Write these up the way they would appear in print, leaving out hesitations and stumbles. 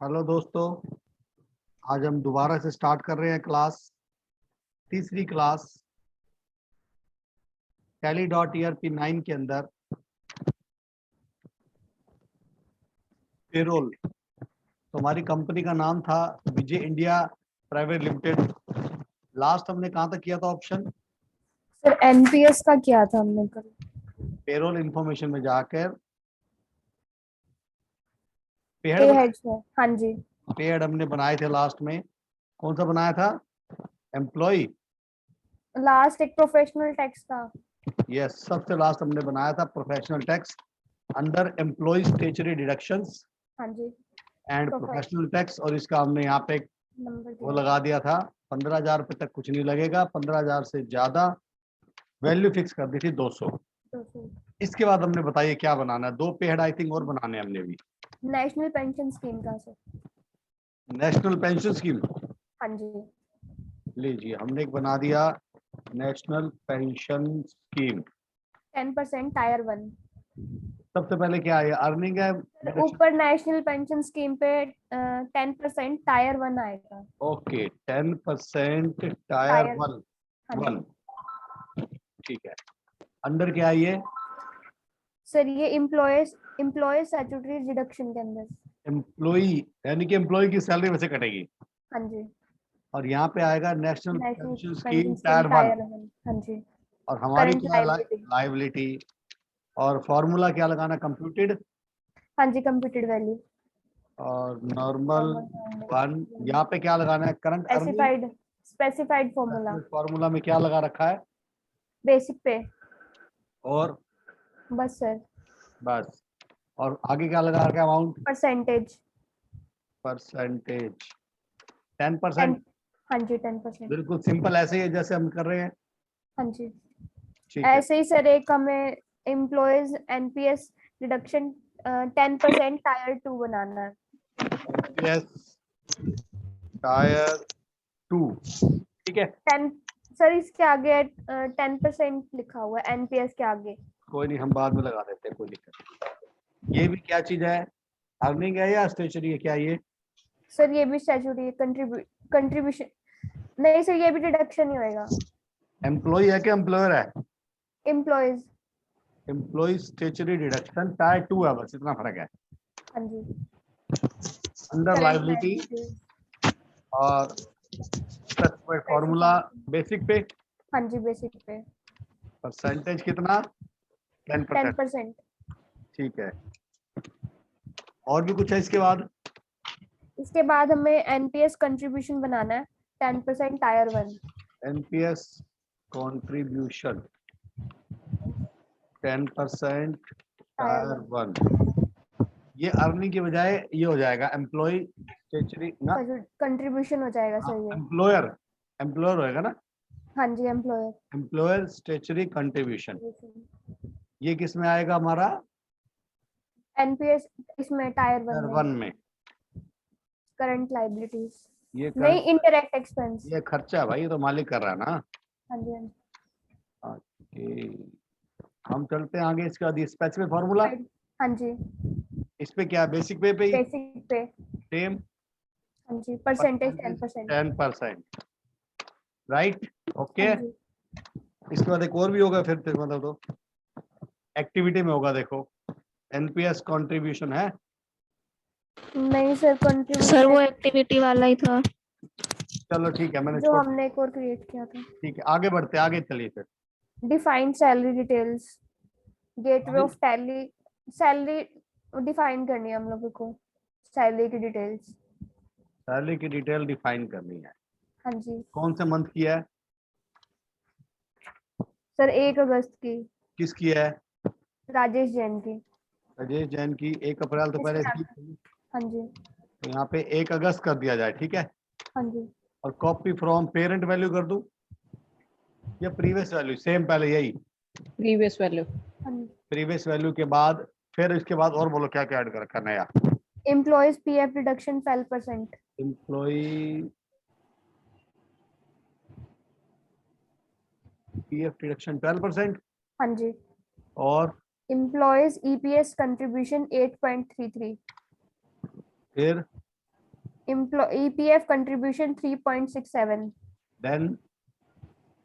Hello दोस्तों, आज हम दोबारा से स्टार्ट कर रहे हैं क्लास, तीसरी क्लास Tally.ERP9 के अंदर पेरोल। तो हमारी कंपनी का नाम था विजय इंडिया प्राइवेट लिमिटेड। लास्ट हमने कहाँ तक किया था ऑप्शन? सर एनपीएस का किया था हमने कल। पेरोल इंफॉर्मेशन में जाकर पे पेड हेड्स है, हाँ जी। पेड हमने बनाए थे लास्ट में। कौन सा बनाया था? एम्प्लॉय। लास्ट एक प्रोफेशनल टैक्स था। यस, सबसे लास्ट हमने बनाया था professional tax under employee statutory deductions हाँ जी, एंड प्रोफेशनल टैक्स। और इसका हमने यहाँ पे नंबर वो दिया लगा दिया था 15,000 रुपये तक कुछ नहीं लगेगा, 15,000 से ज्यादा वैल्यू फिक्स कर दी थी 200। 200। इसके बाद हमने बताइए क्या बनाना है। 2 पेड आई थिंक और बनाने हैं हमने भी। नेशनल पेंशन स्कीम का सर। नेशनल पेंशन स्कीम, हाँ जी, लीजिए हमने एक बना दिया नेशनल पेंशन स्कीम। 10% टायर 1। सबसे पहले क्या है, अर्निंग है? ऊपर नेशनल पेंशन स्कीम पे 10% टायर 1 आएगा। ओके, 10% टायर टायर, वन हाँ जी वन ठीक है। अंडर क्या है ये? सर, ये एम्प्लॉयज स्टैट्यूटरी डिडक्शन के अंदर। एम्प्लॉई, यानी कि एम्प्लॉय की सैलरी वैसे कटेगी। हाँ जी, और यहाँ पे आएगा national national pension pension scheme scheme tier 1। Tyre 1। हाँ जी, और हमारी करंट क्या है? लायबिलिटी। लाइबिलिटी। और फॉर्मूला क्या लगाना? कंप्यूटेड हाँ जी, कंप्यूटेड वैल्यू। और नॉर्मल वन। यहाँ पे क्या लगाना है? Current earning. Specified formula. Formula में क्या लगा रखा है? बेसिक पे। और बस सर। बस। और आगे क्या लगा रखा है? Amount, percentage. परसेंटेज, 10। 10%। हाँ जी, 10%। बिल्कुल सिंपल, ऐसे ही है जैसे हम कर रहे हैं। हाँ जी, ठीक है। ऐसे ही सर एक हमें एम्प्लॉयज एनपीएस डिडक्शन 10% टायर 2 बनाना है। Yes, tyre 2। ठीक है, 10 सर, इसके आगे 10% लिखा हुआ है एनपीएस के आगे। कोई नहीं, हम बाद में लगा देते हैं, कोई दिक्कत नहीं। ये भी क्या चीज है? अर्निंग है या स्टेशनरी है? क्या ये? सर ये भी स्टैट्यूटरी कंट्रीब्यूशन नहीं सर, ये भी डिडक्शन ही होएगा। एम्प्लॉय है कि एम्प्लॉयर है? Employees. Employee statutory deduction tier 2 है, बस इतना फर्क है। हाँ जी, अंडर करंट लाइबिलिटी लायबिलिटी। और स्पेसिफाइड फॉर्मूला बेसिक पे। हाँ जी, बेसिक पे परसेंटेज कितना? 10%। 10%। ठीक है। और भी कुछ है इसके बाद? इसके बाद हमें एनपीएस कंट्रीब्यूशन बनाना है 10% tyre 1। NPS contribution 10% tyre tyre 1 1। ये अर्निंग की बजाय ये हो जाएगा एम्प्लॉय स्टेचुरी ना। कंट्रीब्यूशन हो जाएगा सर ये। एम्प्लॉयर, एम्प्लॉयर होएगा ना। हाँ जी, एम्प्लॉयर। एम्प्लॉयर स्टेचुरी कंट्रीब्यूशन, ये किस में आएगा हमारा? एनपीएस इसमें टायर 1 टायर में 1 में। Current liabilities. ये नहीं, करंट, इनडायरेक्ट एक्सपेंस। ये खर्चा है भाई, ये तो मालिक कर रहा है ना। हाँ जी, हाँ जी। ओके, हम चलते हैं आगे। इसके बाद स्पेसिफिक फॉर्मूला, हाँ जी, इस पे क्या? बेसिक पे ही बेसिक पे। सेम। हाँ जी, परसेंटेज परसेंटेज 10%। 10%। राइट, हाँ ओके। जी। इसके बाद एक और भी होगा फिर मतलब तो एक्टिविटी में होगा, देखो एनपीएस कंट्रीब्यूशन है। नहीं सर, सर कंट्रीब्यूशन वो एक्टिविटी वाला ही था। चलो ठीक है, मैंने जो छोड़। हमने एक और क्रिएट किया था। ठीक है, आगे बढ़ते, आगे चलिए फिर। Defined salary details, gateway of tally. Salary define करनी है हम लोगों को, सैलरी की डिटेल्स। सैलरी की डिटेल डिफाइन करनी है। हाँ जी कौन से मंथ की है? सर, 1 अगस्त की। किसकी है? राजेश जैन की। राजेश जैन की। 1 अप्रैल तो पहले इसके इसकी आगे। थी, हाँ जी, तो यहाँ पे 1 अगस्त कर दिया जाए, ठीक है। हाँ जी। और कॉपी फ्रॉम पेरेंट वैल्यू कर दूं या प्रीवियस वैल्यू? सेम पहले यही प्रीवियस वैल्यू। हाँ जी। प्रीवियस वैल्यू के बाद फिर इसके बाद और बोलो क्या क्या ऐड कर रखा है नया? Employees PF reduction 12%। Employee PF deduction 12%। हाँ जी। और एम्प्लॉयज ईपीएस कंट्रीब्यूशन 8.33। फिर EPF contribution 3.67. Then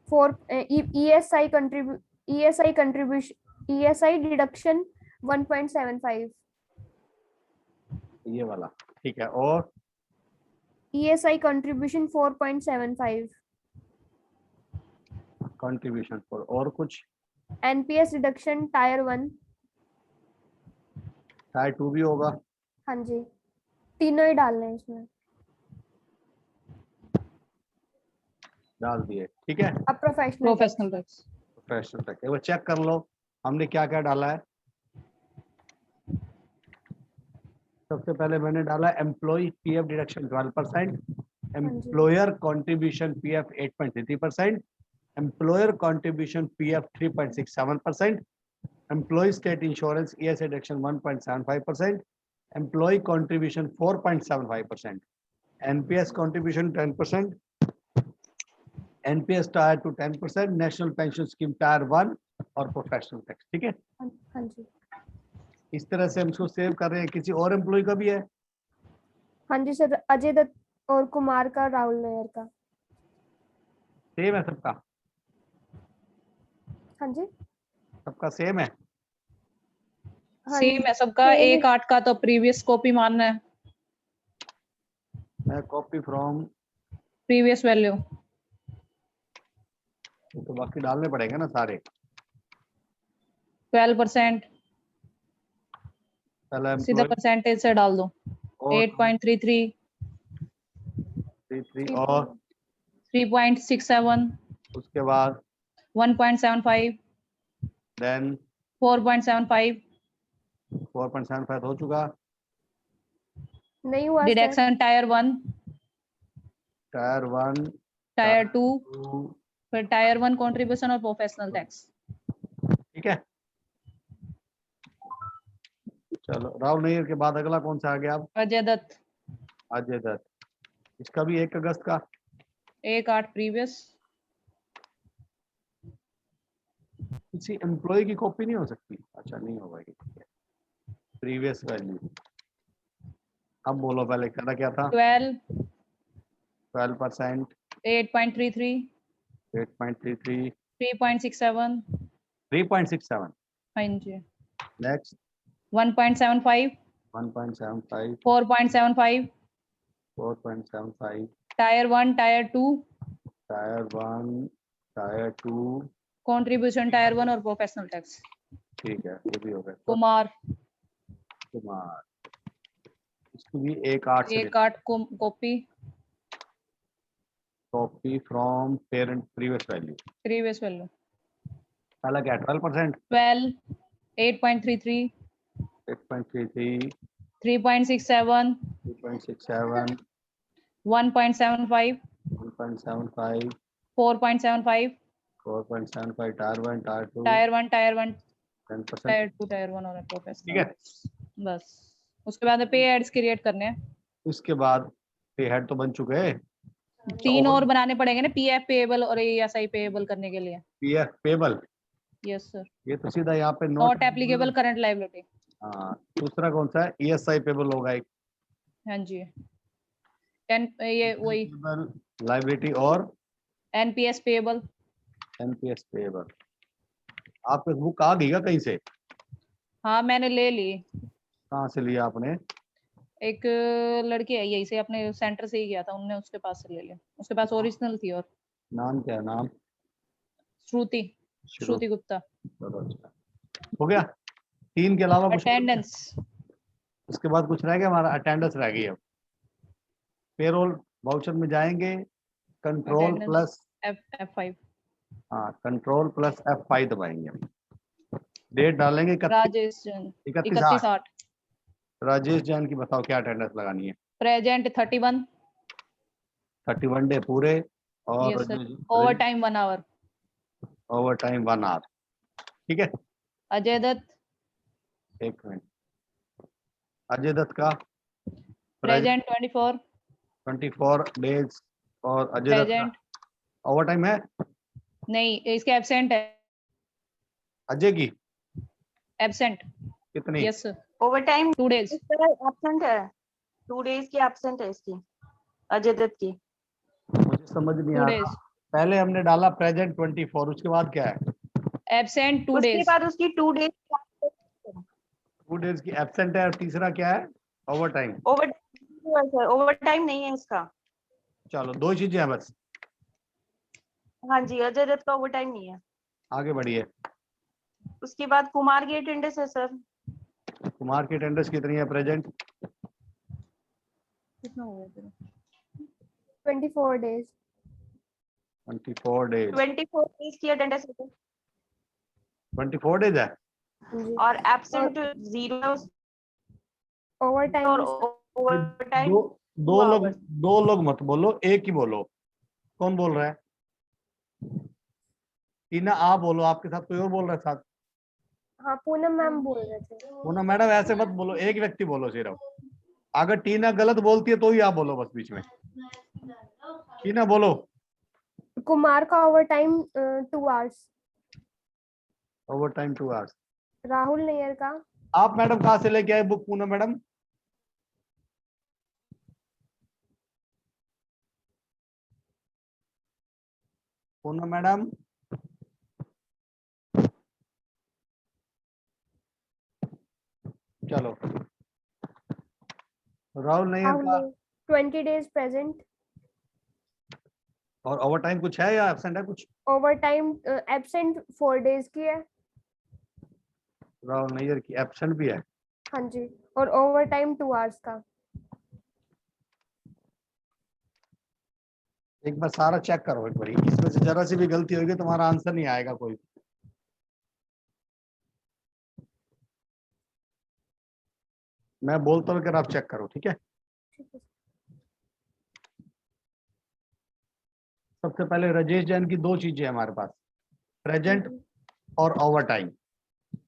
ESI contribution ESI deduction 1.75. ये वाला ठीक है, और ESI contribution 4.75. कंट्रीब्यूशन फॉर, और कुछ NPS deduction टायर 1. टायर 2 भी होगा। हाँ जी, तीनों ही डालने हैं इसमें। डाल दिए, ठीक है। अब प्रोफेशनल टैक्स प्रोफेशनल टैक्स एक बार चेक कर लो हमने क्या क्या डाला है। सबसे पहले मैंने डाला employee PF deduction 12%, employer contribution PF 8.33%, employer contribution PF 3.67%, employee state insurance ESI deduction 1.75%, employee contribution 4.75%, NPS contribution 10%, NPS tier two 10%, national pension scheme tier 1 और प्रोफेशनल टैक्स, ठीक है। हाँ जी, इस तरह से हम इसको सेव कर रहे हैं। किसी और एम्प्लॉय का भी है? हाँ जी सर, अजय दत्त और कुमार का, राहुल नायर का। सेम है सबका? हाँ जी, सबका सेम है? हाँ सेम जी, है सबका। same है। 1/8 का तो प्रीवियस कॉपी मानना है, मैं कॉपी फ्रॉम, प्रीवियस वैल्यू। तो बाकी डालने पड़ेंगे ना सारे। 12% पहला सीधा एम्प्लॉय परसेंटेज से डाल दो। और 8.33, 33 और 3.67, उसके बाद 1.75, देन 4.75, 4.75 हो चुका। नहीं हुआ sir. Deduction tyre 1, tyre 1, tier 2, 2, फिर टायर 1 कंट्रीब्यूशन और प्रोफेशनल टैक्स। ठीक है। चलो, राहुल नैयर के बाद अगला कौन सा आ गया? अब अजय दत्त अजय दत्त, इसका भी 1 अगस्त का। 1/8 प्रीवियस। किसी एम्प्लॉय की कॉपी नहीं हो सकती? अच्छा, नहीं होगा ये, ठीक है। प्रीवियस वैल्यू, अब बोलो पहले करना क्या था? 12%, 8.33, 8.33, 3.67, 3.67, हाँ जी, next 1.75, 1.75, 4.75, 4.75, tier 1, tier 2, tier 1, tier 2, contribution tier 1 और प्रोफेशनल टैक्स। ठीक है, ये भी हो गया। कुमार कुमार, इसकी भी 1/8 से 1/8 copy, copy from parent previous value. Previous value. पहला क्या 12%, 12, 8.33, 8.33, 3.67, 2.67, 1.75, 1.75, 4.75, 4.75, tier 1, tier 2, tier 1, tyre 1, 10%, tyre 2, tier 1 और ठीक प्रोफेशनल। है। बस उसके बाद पे एड्स क्रिएट करने हैं। इसके बाद पे हेड तो बन चुके हैं, 3 और बनाने पड़ेंगे ना, पीएफ पेएबल और एएसआई पेएबल करने के लिए। PF payable, yes sir. ये तो सीधा यहाँ पे नॉट एप्लीकेबल करंट लायबिलिटी। हाँ, दूसरा कौन सा है? ईएसआई पेबल होगा एक, हाँ जी, 10 ये वही लाइबिलिटी और एनपीएस पेएबल। NPS payable. आपके बुक आ गई क्या कहीं से? हाँ मैंने ले ली, कहाँ से लिया आपने? एक लड़की है यही से, अपने सेंटर से ही गया था, उनने उसके पास से ले लिया, उसके पास ओरिजिनल थी। और नाम क्या है? नाम श्रुति, शुरू, श्रुति गुप्ता। चलो, अच्छा हो गया। 3 के अलावा कुछ? अटेंडेंस, उसके बाद कुछ रह गया हमारा? अटेंडेंस रह गई। अब पेरोल वाउचर में जाएंगे, कंट्रोल प्लस F5, हाँ, कंट्रोल प्लस F5 दबाएंगे। डेट डालेंगे 31 राजेश जैन 31/8। 31/8, राजेश जैन की बताओ क्या अटेंडेंस लगानी है? प्रेजेंट 31, 31 डे पूरे, और yes sir, over time 1 hour. Over time 1 hour, ठीक है। अजय दत्त 1 मिनट, अजय दत्त का प्रेजेंट 24, 24 डेज, और अजय दत्त प्रेजेंट का ओवर टाइम है? नहीं, इसके एब्सेंट है, अजय की एब्सेंट, कितनी? Yes sir, over time 2 days। Absent है, 2 days की एब्सेंट है इसकी। अजय दत्त की। मुझे समझ नहीं 2 आ days. रहा। पहले हमने डाला प्रेजेंट 24, उसके बाद क्या है? Absent 2 उसके days. बाद उसकी 2 डेज 2 डेज की एब्सेंट है, और तीसरा क्या है? Over time. Over sir, over time नहीं है इसका। चलो 2 चीजें हैं बस, हाँ जी, अजय दत्त का ओवर टाइम नहीं है। आगे बढ़िए। उसके बाद कुमार की अटेंडेंस है सर। कुमार की अटेंडेंस कितनी है प्रेजेंट? कितना हो गया तेरा? 24 days. 24 डेज। 24 डेज की अटेंडेंस है सर। 24 डेज है। हाँ जी। और एब्सेंट 0 ओवर टाइम और ओवर टाइम दो 2 आवर्स। दो लोग मत बोलो, एक ही बोलो। कौन बोल रहा है? टीना आप बोलो, आपके साथ कोई और बोल रहा है साथ? हाँ, पूनम मैम बोल रहे थे। पूनम मैडम ऐसे मत बोलो, एक व्यक्ति बोलो सिर्फ। अगर टीना गलत बोलती है तो ही आप बोलो बस बीच में। टीना बोलो। कुमार का over time 2 hours. Over time 2 hours. Rahul Nayyar का आप मैडम कहाँ से लेके आए book Poonam madam? Poonam madam चलो। राहुल नैयर का। 20 days present. और ओवर टाइम कुछ है या एब्सेंट है कुछ? ओवर टाइम एब्सेंट 4 days की है। राहुल नैयर की एब्सेंट भी है। हाँ जी। और ओवर टाइम 2 hours का। एक बार सारा चेक करो एक बार, इसमें से जरा सी भी गलती होगी तुम्हारा आंसर नहीं आएगा कोई। मैं बोलता हूँ कि आप चेक करो, ठीक है? ठीक है। सबसे पहले राजेश जैन की 2 चीजें हमारे पास, प्रेजेंट और ओवर टाइम,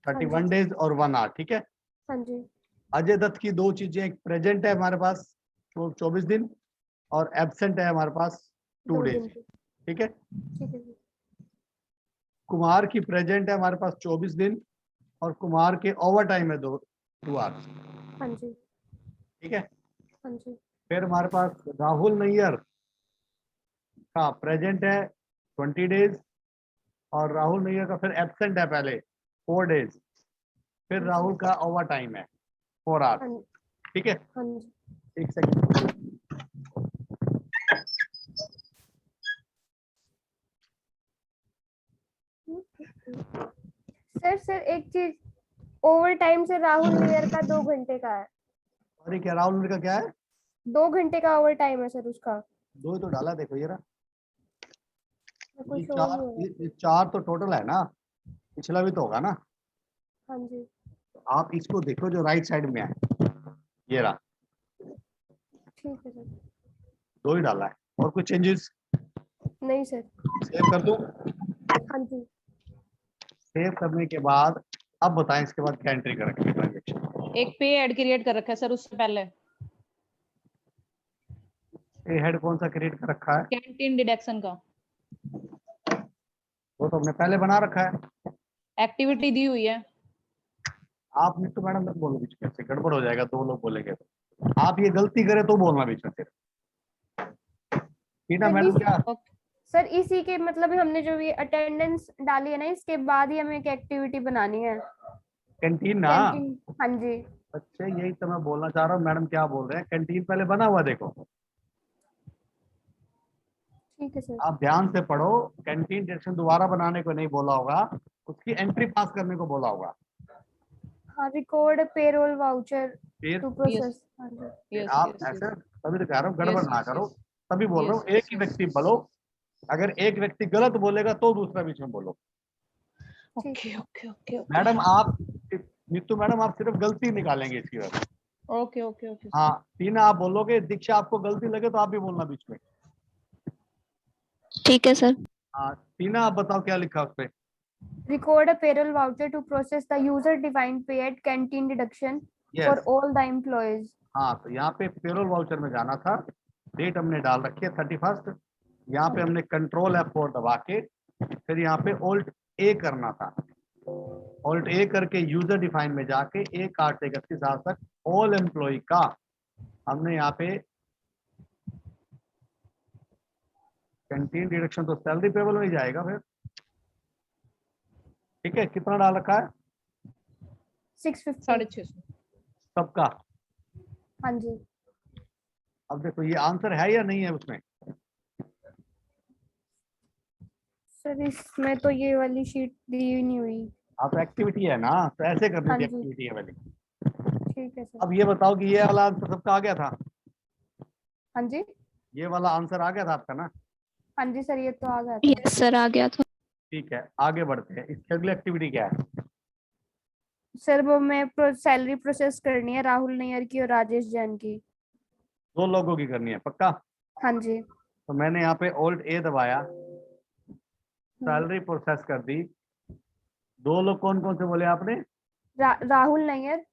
31 डेज और 1 आवर, ठीक है? हाँ जी। अजय दत्त की 2 चीजें, एक प्रेजेंट है हमारे पास 24 दिन, और एब्सेंट है हमारे पास 2 2 डेज, दिन की। ठीक है? ठीक है जी। कुमार की प्रेजेंट है हमारे पास 24 दिन, और कुमार के ओवर टाइम है 2 आवर्स, हाँ जी। ठीक है? हाँ जी। फिर हमारे पास राहुल नैयर का प्रेजेंट है 20 डेज, और राहुल नैयर का फिर एब्सेंट है पहले 4 डेज, फिर हाँ जी। राहुल का ओवर टाइम है 4 हाँ आवर्स, जी। ठीक है? हाँ जी। एक सेकंड। सर एक चीज, ओवर टाइम से राहुल नैयर का 2 घंटे का है। और ये क्या राहुल नैयर का क्या है? 2 घंटे का ओवर टाइम है सर उसका। 2 ही तो डाला, देखो ये रहा। कोई ये शो नहीं हो रहा। 4 तो टोटल है ना, पिछला भी तो होगा ना? हाँ जी। आप इसको देखो जो राइट साइड में है, ये रहा, ठीक है सर। 2 ही डाला है। और कुछ चेंजेस? नहीं सर। सेव कर दूं? हाँ जी। सेव करने के बाद अब बताएं इसके बाद क्या एंट्री कर रखेंगे ट्रांजेक्शन? एक पे ऐड क्रिएट कर रखा है सर उससे पहले। ये हेड कौन सा क्रिएट कर रखा है? कैंटीन डिडक्शन का वो तो हमने पहले बना रखा है। एक्टिविटी दी हुई है। आप नहीं तो मैडम मत बोलो बीच में, से गड़बड़ हो जाएगा, 2 लोग बोलेंगे तो। आप ये गलती करें तो बोलना बीच में फिर, ठीक ना सर मैडम? क्या सर इसी के मतलब हमने जो ये अटेंडेंस डाली है ना, इसके बाद ही हमें एक एक्टिविटी बनानी है। कैंटीन ना? कैंटीन। हाँ जी। अच्छा यही तो मैं बोलना चाह रहा हूँ, मैडम क्या बोल रहे हैं, कैंटीन पहले बना हुआ देखो। ठीक है सर। आप ध्यान से पढ़ो, कैंटीन डायरेक्शन दोबारा बनाने को नहीं बोला होगा, उसकी एंट्री पास करने को बोला होगा। हाँ, रिकॉर्ड पेरोल वाउचर फिर टू प्रोसेस। हाँ जी। यस आप यस ऐसे, तभी तो कह रहा हूँ गड़बड़ यस ना यस करो, तभी बोल रहा हूँ यस एक ही व्यक्ति बोलो। अगर एक व्यक्ति गलत बोलेगा तो दूसरा बीच में बोलो। ओके ओके ओके मैडम आप, नीतू मैडम आप सिर्फ गलती निकालेंगे इसकी वजह से। ओके ओके ओके हाँ टीना आप बोलोगे, दीक्षा आपको गलती लगे तो आप भी बोलना बीच में। ठीक है सर। हाँ टीना आप बताओ क्या लिखा उस पे? Record a payroll voucher to process the user defined pay at canteen deduction for yes. all the employees. हाँ तो यहाँ पे पेरोल वाउचर में जाना था, डेट हमने डाल रखी है 31। यहाँ पे हमने कंट्रोल F4 दबा के फिर यहाँ पे ऑल्ट ए करना था। ऑल्ट ए करके यूजर डिफाइन में जाके 1 8 से 31 आज तक ऑल एम्प्लॉय का हमने यहाँ पे कैंटीन डिडक्शन तो सैलरी पेबल में ही जाएगा फिर। ठीक है, कितना डाल रखा है 650। 650। सबका? हाँ जी अब देखो ये आंसर है या नहीं है उसमें। सर, इसमें तो ये वाली शीट दी ही नहीं हुई। आप एक्टिविटी है ना, तो ऐसे करनी हाँ थी जी एक्टिविटी है वाली। ठीक है सर। अब ये बताओ कि ये वाला आंसर सबका आ गया था? हाँ जी ये वाला आंसर आ गया था आपका ना? हाँ जी सर, ये तो आ गया था। यस सर, आ गया था। ठीक है, आगे बढ़ते हैं। इसकी अगली एक्टिविटी क्या है? सर वो मैं सैलरी प्रोसेस करनी है राहुल नैयर की और राजेश जैन की। 2 लोगों की करनी है पक्का? हाँ जी। तो मैंने यहाँ पे Alt A दबाया, सैलरी प्रोसेस कर दी। 2 लोग कौन कौन से बोले आपने? राहुल नैयर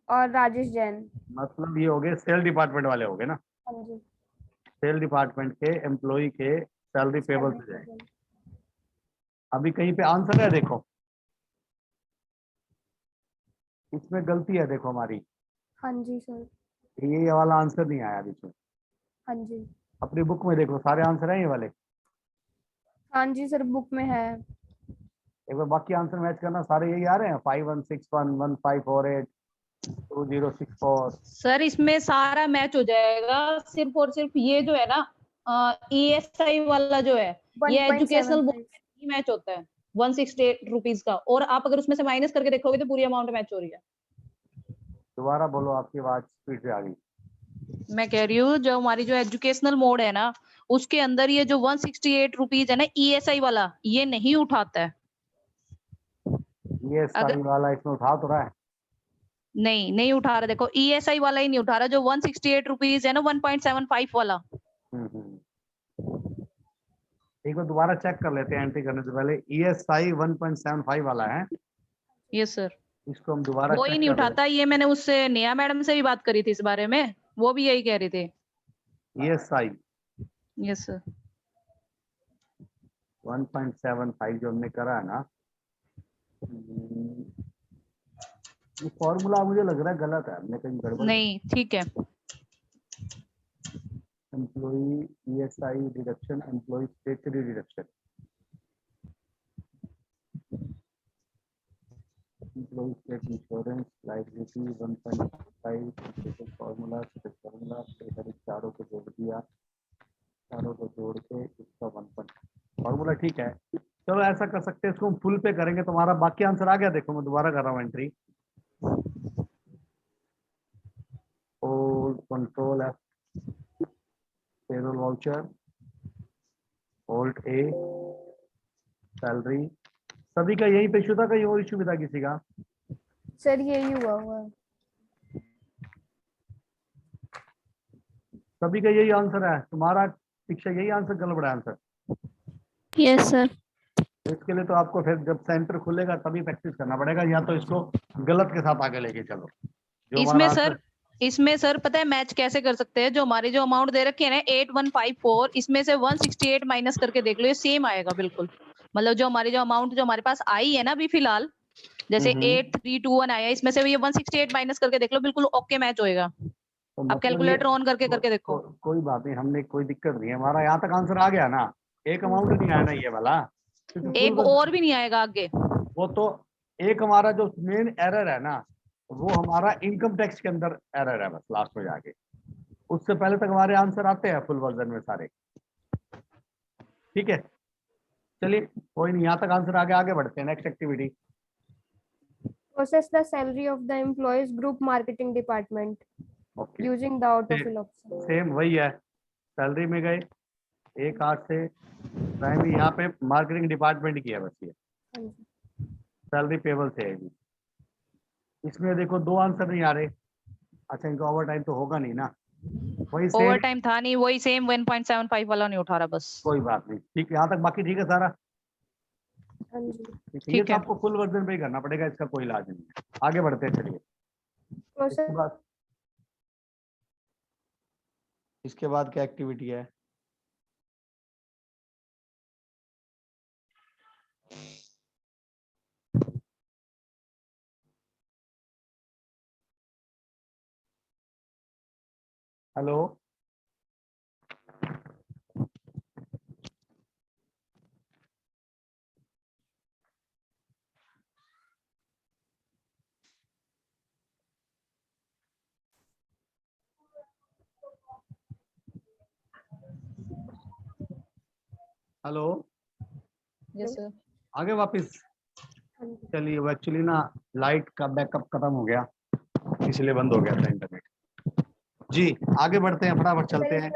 और राजेश जैन। मतलब ये हो गए सेल डिपार्टमेंट वाले हो गए ना। हाँ जी सेल डिपार्टमेंट के एम्प्लॉय के सैलरी पेबल से जाए। अभी कहीं पे आंसर है देखो, इसमें गलती है देखो हमारी। हाँ जी सर। ये वाला आंसर नहीं आया बीच में। हाँ जी अपनी बुक में देखो सारे आंसर हैं ये वाले। हाँ जी सर, बुक में है। एक बार बाकी आंसर मैच करना, सारे यही आ रहे हैं 51611548 2064। सर इसमें सारा मैच हो जाएगा, सिर्फ और सिर्फ ये जो है ना ESI वाला जो है, ये एजुकेशनल 1.75। बोर्ड मैच होता है 168 रुपीज का, और आप अगर उसमें से माइनस करके देखोगे तो पूरी अमाउंट मैच हो रही है। दोबारा बोलो, आपकी आवाज स्पीड से आ गई। मैं कह रही हूँ जो हमारी जो एजुकेशनल मोड है ना, उसके अंदर ये जो 168 रुपीज है ना ESI वाला, ये नहीं उठाता है। ये अगर सारी वाला इसमें उठा तो रहा है। नहीं नहीं उठा रहा, देखो ESI वाला ही नहीं उठा रहा, जो 168 रुपीज है ना 1.75 वाला। हम्म। एक बार दोबारा चेक कर लेते हैं एंट्री करने से पहले। ESI 1.75 वाला है, यस सर, इसको हम दोबारा वो ही चेक नहीं कर लेते उठाता। ये मैंने उससे नेहा मैडम से भी बात करी थी इस बारे में, वो भी यही कह रहे थे। हैं। ESI यस सर 1.75 जो हमने करा है ना, ये फॉर्मूला मुझे लग रहा है गलत है, हमने कहीं गड़बड़। नहीं ठीक है। Employee ESI deduction, employee स्टेटरी deduction, employee state insurance liability 1.5 formula चारों को जोड़ दिया, चारों को जोड़ के इसका 1. फॉर्मूला ठीक है। चलो ऐसा कर सकते हैं, इसको हम फुल पे करेंगे। तुम्हारा बाकी आंसर आ गया, देखो मैं दोबारा कर रहा हूँ entry. Control F, payroll voucher, Alt A, salary. सभी का यही पे इशू था, कहीं और इशू भी था किसी का? सर यही हुआ है। सभी का यही आंसर है तुम्हारा? शिक्षा यही आंसर गलत है आंसर? Yes sir. तो इसके लिए तो आपको फिर जब सेंटर खुलेगा तभी प्रैक्टिस करना पड़ेगा, या तो इसको गलत के साथ आगे लेके चलो। जो इसमें हमारा सर, इसमें सर पता है मैच कैसे कर सकते हैं, जो हमारी जो अमाउंट दे रखी है ना 8154, इसमें से 168 माइनस करके देख लो, ये सेम आएगा बिल्कुल। मतलब जो हमारी जो अमाउंट जो हमारे पास आई है ना अभी फिलहाल, जैसे 8321 आया, इसमें से ये 168 माइनस करके देख लो, बिल्कुल ओके मैच होएगा। तो आप मतलब कैलकुलेटर ऑन करके करके देखो। कोई बात नहीं, हमने कोई दिक्कत नहीं है, हमारा यहाँ तक आंसर आ गया ना। एक अमाउंट नहीं आया ना ये वाला, क्योंकि फुल एक और भी नहीं आएगा आगे। वो तो एक हमारा जो मेन एरर है ना, वो हमारा इनकम टैक्स के अंदर एरर है बस, लास्ट में जाके। उससे पहले तक हमारे आंसर आते हैं फुल वर्जन में सारे। ठीक है, चलिए कोई नहीं, यहाँ तक आंसर आगे बढ़ते हैं। Next activity. Process the salary of the employees group marketing department okay, using the autofill option. Same वही है। सैलरी में गए, एक हाथ से प्राइमरी, यहाँ पे मार्केटिंग डिपार्टमेंट की है बस ये, हाँ जी सैलरी पेबल से है जी। इसमें देखो 2 आंसर नहीं आ रहे। अच्छा, इनका ओवर टाइम तो होगा नहीं ना, वही ओवर सेम। टाइम था नहीं, वही सेम 1.75 वाला नहीं उठा रहा बस। कोई बात नहीं, ठीक, यहाँ तक बाकी ठीक है सारा। हाँ जी। ठीक है, ये ठीक तो है। आपको फुल वर्जन पे ही करना पड़ेगा, इसका कोई इलाज नहीं है। आगे बढ़ते हैं, चलिए। प्रोसेस इसके बाद क्या एक्टिविटी है? Hello, hello, yes sir. आगे वापस। चलिए, वो एक्चुअली ना लाइट का बैकअप खत्म हो गया, इसलिए बंद हो गया था इंटरनेट। जी आगे बढ़ते हैं, फटाफट चलते हैं।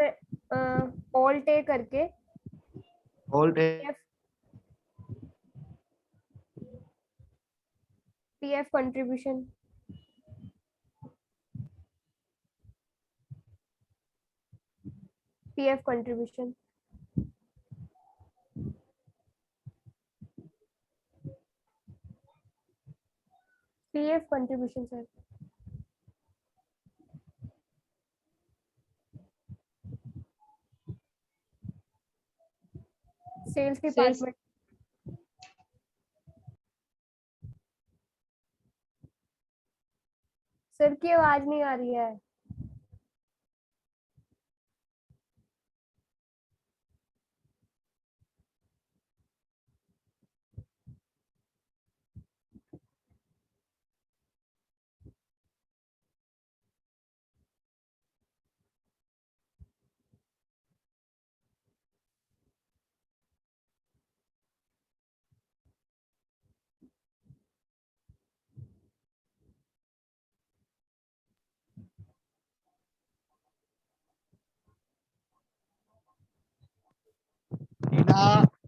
ऑल्ट ए करके alt PF contribution, PF contribution, PF contribution sir. Sales department, sir की आवाज नहीं आ रही है। टीना,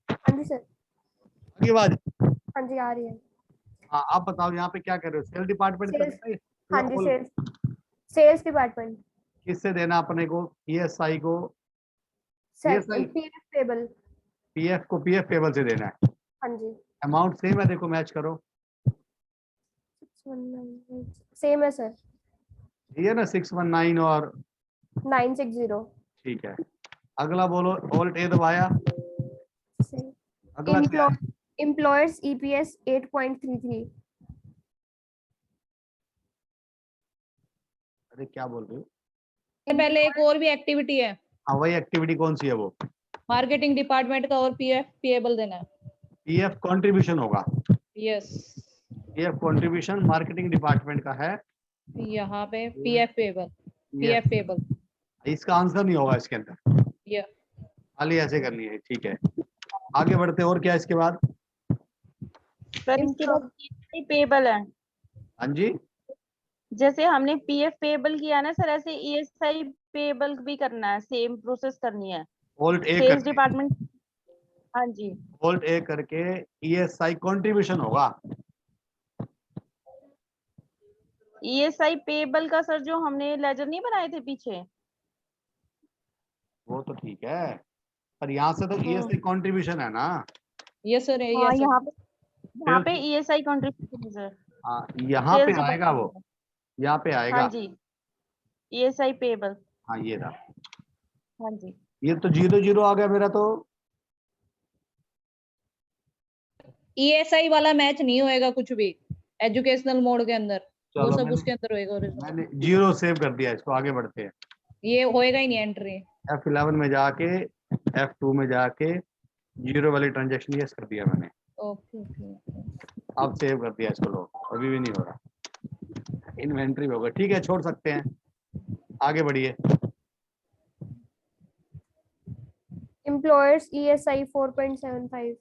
हाँ जी सर। आगे आवाज। हाँ जी आ रही है। हाँ, आप बताओ यहाँ पे क्या कर रहे हो? सेल डिपार्टमेंट सेल्स, करना है हाँ या जी all? सेल्स डिपार्टमेंट, किससे देना अपने को? ईएसआई को? ESI PF payable. पीएफ को पीएफ टेबल से देना है। हाँ जी अमाउंट सेम है, देखो मैच करो। सेम है सर, ये ना 619 और 960। ठीक है। अगला बोलो, ऑल्ट ए दबाया। अगला क्या है? Employers EPS 8.33। अरे क्या बोल रहे हो? पहले एक और भी एक्टिविटी है, हाँ, वही एक्टिविटी कौन सी है वो? मार्केटिंग डिपार्टमेंट का, और पीएफ पेएबल देना है। पीएफ कंट्रीब्यूशन होगा। Yes, PF contribution marketing department का है। यहाँ पे पीएफ पेएबल, पीएफ पेएबल। इसका आंसर नहीं होगा इसके अंदर, या खाली ऐसे करनी है। ठीक है, आगे बढ़ते हैं। और क्या इसके बाद? सर इसके बाद पेबल है। हाँ जी, जैसे हमने पीएफ पेबल किया ना सर, ऐसे ईएसआई पेबल भी करना है, सेम प्रोसेस करनी है। ऑल्ट ए सेल्स करके, डिपार्टमेंट, हाँ जी। ऑल्ट ए करके ईएसआई कंट्रीब्यूशन होगा। ईएसआई पेबल का सर जो हमने लेजर नहीं बनाए थे पीछे, वो तो ठीक है, पर यहाँ से तो ईएसआई कंट्रीब्यूशन है ना। यस सर, हाँ यस यहाँ पे ईएसआई कंट्रीब्यूशन सर, हाँ, यहाँ पे सेल्स आएगा वो, डिपार्टमेंट। यहाँ पे आएगा। हाँ जी, ईएसआई पेबल। हाँ, ये था। हाँ जी, ये तो 0-0 आ गया मेरा तो। ईएसआई वाला मैच नहीं होएगा कुछ भी एजुकेशनल मोड के अंदर, वो चलो, सब उसके अंदर होएगा। मैंने 0 सेव कर दिया इसको। आगे बढ़ते हैं। ये होएगा ही नहीं एंट्री। F11 में जाके F2 में जाके 0 वाली ट्रांजेक्शन यस कर दिया मैंने। Okay okay. अब सेव कर दिया इसको। लोग अभी भी नहीं हो रहा, इन्वेंट्री में होगा। ठीक है, छोड़ सकते हैं, आगे बढ़िए। Employers ESI 4.75।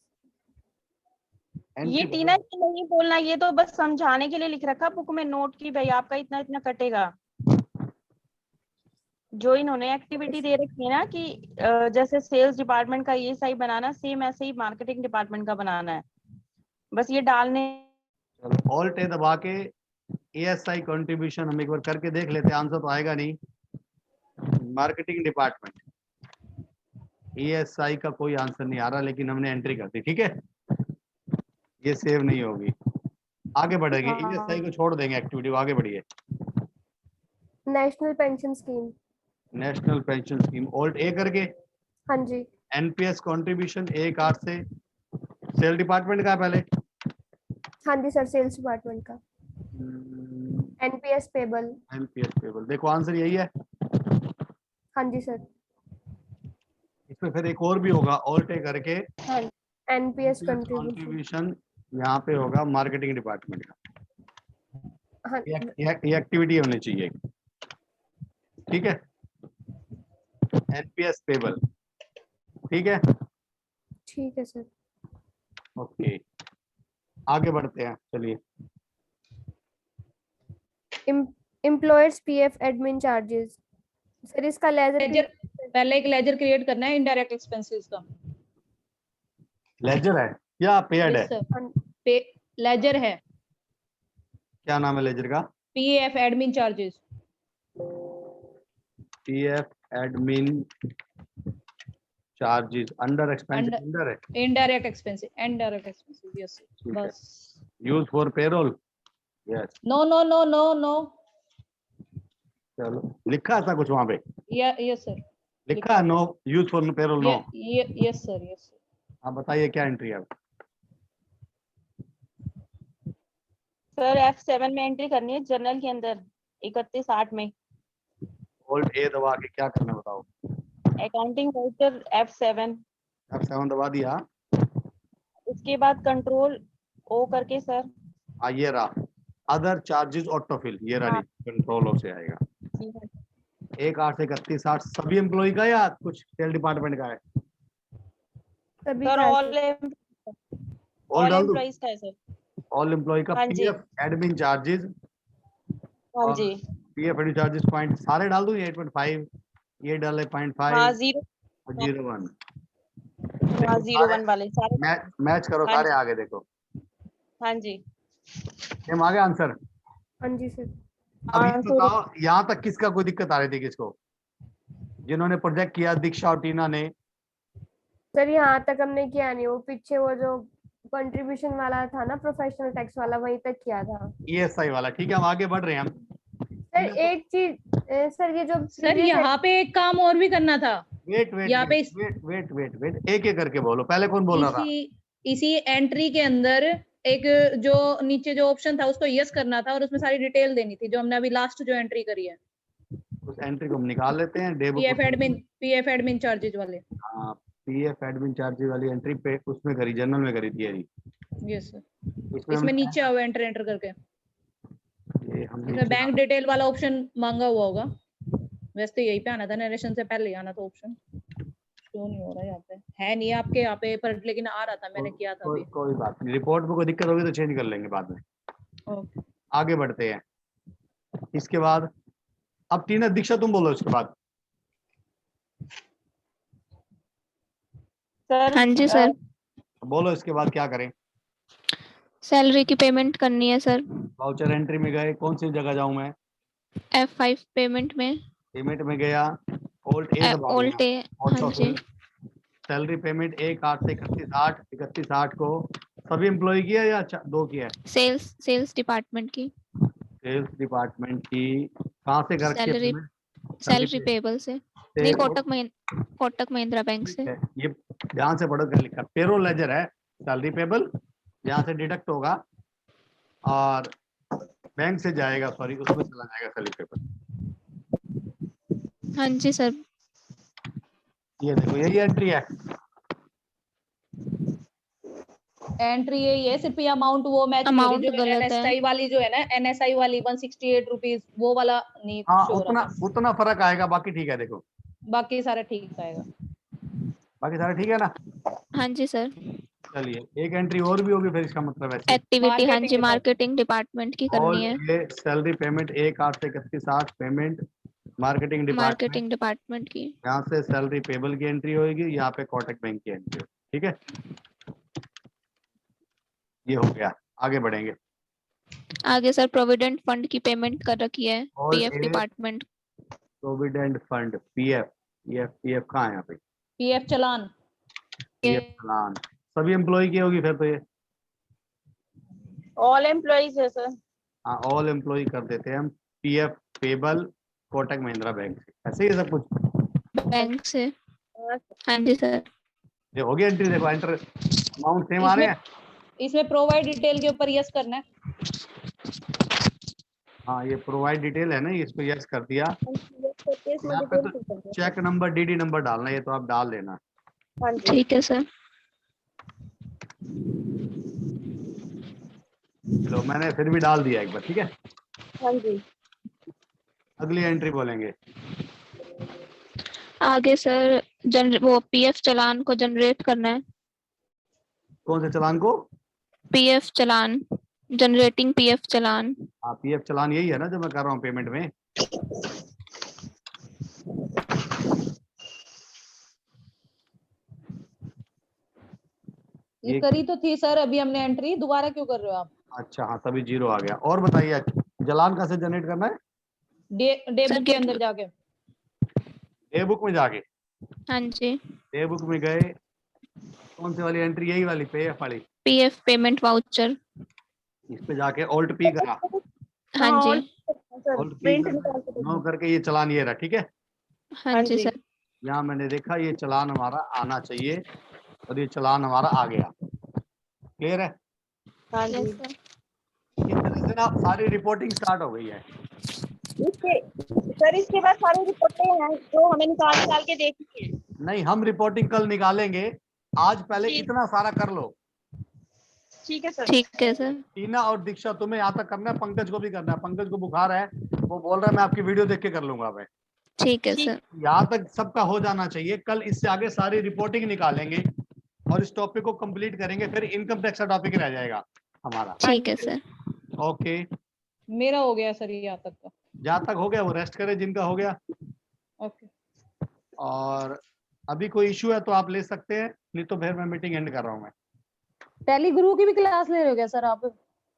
ये टीना की नहीं बोलना, ये तो बस समझाने के लिए लिख रखा बुक में नोट की भाई आपका इतना इतना कटेगा। जो इन्होंने एक्टिविटी दे रखी है ना कि जैसे सेल्स डिपार्टमेंट का ईएसआई बनाना, सेम ऐसे ही मार्केटिंग डिपार्टमेंट का बनाना है, बस ये डालने। चलो, ऑल्ट ए दबा के एएसआई कंट्रीब्यूशन हम एक बार करके देख लेते हैं। आंसर तो आएगा नहीं। मार्केटिंग डिपार्टमेंट एएसआई का कोई आंसर नहीं आ रहा, लेकिन हमने एंट्री कर दी। ठीक है, ये सेव नहीं होगी। आगे बढ़ेंगे, एएसआई को छोड़ देंगे एक्टिविटी को, आगे बढ़िए। National pension scheme, national pension scheme alt A करके हाँ जी एनपीएस कंट्रीब्यूशन 1/8 से सेल डिपार्टमेंट का है पहले। हाँ जी सर, सेल्स डिपार्टमेंट का। एनपीएस पेबल, एनपीएस पेबल, देखो आंसर यही है। हाँ जी सर। इसमें फिर एक और भी होगा, ऑल्ट ए करके एनपीएस कंट्रीब्यूशन, कंट्रीब्यूशन यहाँ पे होगा मार्केटिंग डिपार्टमेंट का। हाँ ये एक्टिविटी होनी चाहिए। ठीक है, एनपीएस पेबल। ठीक है, ठीक है सर। ओके, आगे बढ़ते हैं, चलिए। Employers PF admin charges. Sir इसका लेजर, पहले एक लेजर क्रिएट करना है इनडायरेक्ट एक्सपेंसेस का। लेजर है या पेड है? यस सर, पे लेजर है, क्या नाम है लेजर का? PF admin charges. PF admin charges under expenses, under है। Indirect expenses, indirect expenses, yes ठीक है। बस। Use for payroll, yes. No no no no no, चलो, लिखा ऐसा कुछ वहां पे? यस सर, लिखा है no use for payroll, no? Yes sir, yes sir. आप बताइए क्या एंट्री है? सर F7 में एंट्री करनी है जर्नल के अंदर 31/8 में। ओल्ड ए दबा के क्या करना है बताओ? अकाउंटिंग वाउचर F7, F7 दबा दिया। उसके बाद कंट्रोल O करके सर। ये रहा अदर चार्जेस ऑटोफिल, ये रहा, कंट्रोल ओ से आएगा। 1/8 से 31/8 सभी एम्प्लॉय का या कुछ सेल डिपार्टमेंट का है? सभी सर चार्जेस। ऑल डाल दूं? एम्प्लॉइज का है सर। ऑल एम्प्लॉय का हाँ जी। पीएफ एडमिन चार्जेस, हाँ जी। पीएफ एडमिन चार्जेस पॉइंट सारे डाल दूं? 8.5 ये डाले, 0.5 हाँ और 01 01। देखो सारे वाले सारे। मैच करो, हाँ सारे जी। आगे देखो। हाँ जी। सेम आ गया आंसर। हाँ जी सर। अब ये आंसर बताओ यहाँ तक किसका कोई दिक्कत आ रही थी? किसको? जिन्होंने प्रोजेक्ट किया, दीक्षा और टीना ने। सर यहाँ तक हमने किया नहीं, वो पीछे वो जो कंट्रीब्यूशन वाला था ना, प्रोफेशनल टैक्स वाला, वहीं तक किया था। ईएसआई वाला, ठीक है, हम आगे बढ़ रहे हैं। हम सर एक चीज, सर ये जो सर previous यहाँ पे एक काम और भी करना था। वेट वेट यहाँ पे वेट वेट वेट वेट, एक एक करके बोलो। पहले कौन बोल रहा था? इसी एंट्री के अंदर एक जो नीचे जो ऑप्शन था उसको यस करना था और उसमें सारी डिटेल देनी थी, जो हमने अभी लास्ट जो एंट्री करी है। उस एंट्री को हम निकाल लेते हैं। पीएफ एडमिन चार्जेस वाले। हाँ, पीएफ एडमिन चार्जेस वाली एंट्री पे उसमें करी, जनरल में करी थी यारी। यस सर, इसमें इसमें हमने नीचे आओ एंटर करके, ये हम इसमें बैंक डिटेल वाला ऑप्शन मांगा हुआ होगा। वैसे तो यही पे आना था, नरेशन से पहले आना था ऑप्शन। क्यों नहीं हो रहा यहाँ पे? है नहीं आपके यहाँ पे, पर लेकिन आ रहा था, मैंने किया था अभी। कोई बात नहीं, रिपोर्ट में कोई दिक्कत होगी तो चेंज कर लेंगे बाद में। ओके, आगे बढ़ते हैं। इसके बाद अब टीना, दीक्षा तुम बोलो इसके बाद। सर। हाँ जी सर। बोलो इसके बाद क्या करें? सैलरी की पेमेंट करनी है सर। वाउचर एंट्री में गए, कौन सी जगह जाऊं मैं? F5 पेमेंट में। पेमेंट में गया, ओल्ड ए दबा ओल्ट दूंगा। ए, हाँ जी। सैलरी पेमेंट 1/8 से 31/8, 31/8 को सभी एम्प्लॉय की है या दो की है? सेल्स डिपार्टमेंट की सेल्स डिपार्टमेंट की। कहाँ से कर रखी है सैलरी, पेमेंट? सैलरी पेबल से। नहीं, कोटक महिंद्रा बैंक से। ये ध्यान से पढ़ो क्या लिखा। पेरोल लेजर है, सैलरी पेबल यहाँ से डिडक्ट होगा और बैंक से जाएगा, सॉरी उसमें चला जाएगा सैलरी पेबल। हाँ जी सर। ये देखो यही एंट्री है। एंट्री यही है, सिर्फ ये अमाउंट वो मैच नहीं हो रही, अमाउंट जो गलत है। एनएसआई वाली जो है ना, एनएसआई वाली 168 रुपीज, वो वाला नहीं हाँ, शो हो रहा था। उतना फर्क आएगा, बाकी ठीक है। देखो बाकी सारा ठीक आएगा। बाकी सारा ठीक है ना? हाँ जी सर। चलिए, एक एंट्री और भी होगी फिर, इसका मतलब है एक्टिविटी, हाँ जी, Marketing मार्केटिंग डिपार्टमेंट की ऑल करनी है। ये सैलरी पेमेंट 1/8 से 31/8 payment marketing department. Marketing department की। यहाँ से सैलरी पेबल की एंट्री होगी, यहाँ पे कोटक बैंक की एंट्री होगी। ठीक है, ये हो गया। आगे बढ़ेंगे। आगे सर प्रोविडेंट फंड की पेमेंट कर रखी है, PF department. Provident fund, PF. ये पीएफ कहाँ है यहाँ पे? पीएफ चालान। पीएफ चालान सभी एम्प्लॉय की होगी फिर तो ये। ऑल एम्प्लॉइज है सर। हाँ, ऑल एम्प्लॉय कर देते हैं हम। PF payable Kotak Mahindra bank से, ऐसे ही है सब कुछ। बैंक से। हाँ जी सर। ये हो गया एंट्री। देखो एंटर अमाउंट सेम आ रहे हैं। इसमें प्रोवाइड डिटेल के ऊपर यस करना है। हाँ, ये प्रोवाइड डिटेल है ना, इस पे यस कर दिया। यहाँ पे तो चेक नंबर, डीडी नंबर डालना है, ये तो आप डाल देना। ठीक है सर। चलो, मैंने फिर भी डाल दिया एक बार, ठीक है। हाँ जी। अगली एंट्री बोलेंगे। आगे सर वो पीएफ चालान को जनरेट करना है। कौन से चालान को? पीएफ चालान, जनरेटिंग पीएफ चालान। हाँ, पीएफ चालान यही है ना जो मैं कर रहा हूँ पेमेंट में। ये करी तो थी सर अभी हमने एंट्री, दोबारा क्यों कर रहे हो आप? अच्छा हाँ, तभी 0 आ गया। और बताइए चालान कैसे जनरेट करना है? डे सर, बुक के अंदर जाके। डे बुक में जाके, हाँ जी, डे बुक में गए, कौन सी वाली एंट्री? यही वाली पीएफ वाली। PF payment voucher. इस पे जाके ऑल्ट पी करा, हाँ जी, सर ऑल्ट पी प्रिंट निकाल के नो दो। करके ये चालान ये रहा, ठीक है। हाँ जी सर। यहाँ मैंने देखा ये चालान हमारा आना चाहिए और ये चालान हमारा आ गया। क्लियर है? हाँ यस जी। सर। इस तरह से ना सारी रिपोर्टिंग स्टार्ट हो गई है। इसके बाद सारी रिपोर्टें हैं जो हमें निकाल निकाल के देखनी है। नहीं, हम रिपोर्टिंग कल निकालेंगे, आज पहले ठीक। इतना सारा कर लो। ठीक है सर। ठीक है सर। टीना और दीक्षा तुम्हें यहाँ तक करना है, पंकज को भी करना है। पंकज को बुखार है, वो बोल रहा है मैं आपकी वीडियो देख के कर लूंगा। मैं ठीक है सर। यहाँ तक सबका हो जाना चाहिए। कल इससे आगे सारी रिपोर्टिंग निकालेंगे और इस टॉपिक को कंप्लीट करेंगे, फिर इनकम टैक्स का टॉपिक रह जाएगा हमारा। ठीक है सर। ओके, मेरा हो गया सर यहाँ तक का। जहाँ तक हो गया वो रेस्ट करे, जिनका हो गया। ओके। और अभी कोई इशू है तो आप ले सकते हैं, नहीं तो फिर मैं मीटिंग एंड कर रहा हूँ। मैं टैली गुरु की भी क्लास ले रहे हो क्या सर आप?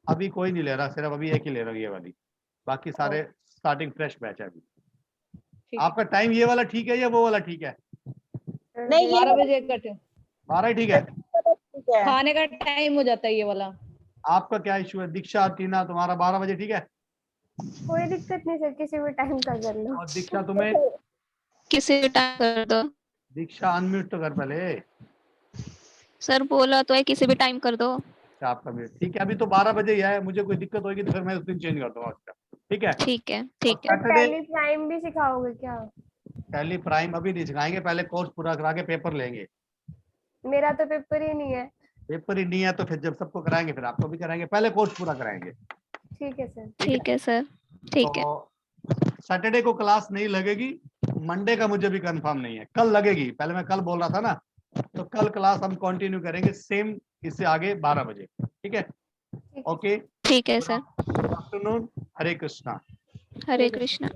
अभी कोई नहीं ले रहा, सिर्फ अभी एक ही ले रहा हूँ, ये वाली। बाकी सारे स्टार्टिंग फ्रेश बैच है अभी। ठीक। आपका टाइम ये वाला ठीक है या वो वाला ठीक है? नहीं, ये 12 बजे कटे, 12 ही ठीक है। ठीक है। खाने का टाइम हो जाता है ये वाला। आपका क्या इशू है? दीक्षा, टीना, तुम्हारा 12 बजे ठीक है? कोई दिक्कत नहीं सर, किसी भी टाइम का कर लो। और दीक्षा तुम्हें? किसी भी टाइम कर दो दीक्षा अनम्यूट तो कर पहले। सर, बोला तो है किसी भी टाइम कर दो। अच्छा, आपका म्यूट ठीक है। अभी तो 12 बजे ही है, मुझे कोई दिक्कत होगी तो फिर मैं उस दिन चेंज कर दूंगा उसका, ठीक है? ठीक है, ठीक है। सैटरडे टैली प्राइम भी सिखाओगे क्या? टैली प्राइम अभी नहीं सिखाएंगे, पहले कोर्स पूरा करा के पेपर लेंगे। मेरा तो पेपर ही नहीं है। पेपर ही नहीं है तो फिर जब सबको कराएंगे फिर आपको भी कराएंगे, पहले कोर्स पूरा कराएंगे। ठीक है सर। ठीक है सर। ठीक है। तो सैटरडे को क्लास नहीं लगेगी, मंडे का मुझे भी कंफर्म नहीं है, कल लगेगी। पहले मैं कल बोल रहा था ना, तो कल क्लास हम कंटिन्यू करेंगे सेम, इससे आगे 12 बजे, ठीक है? ओके, ठीक है सर। गुड आफ्टरनून, हरे कृष्णा। हरे कृष्णा।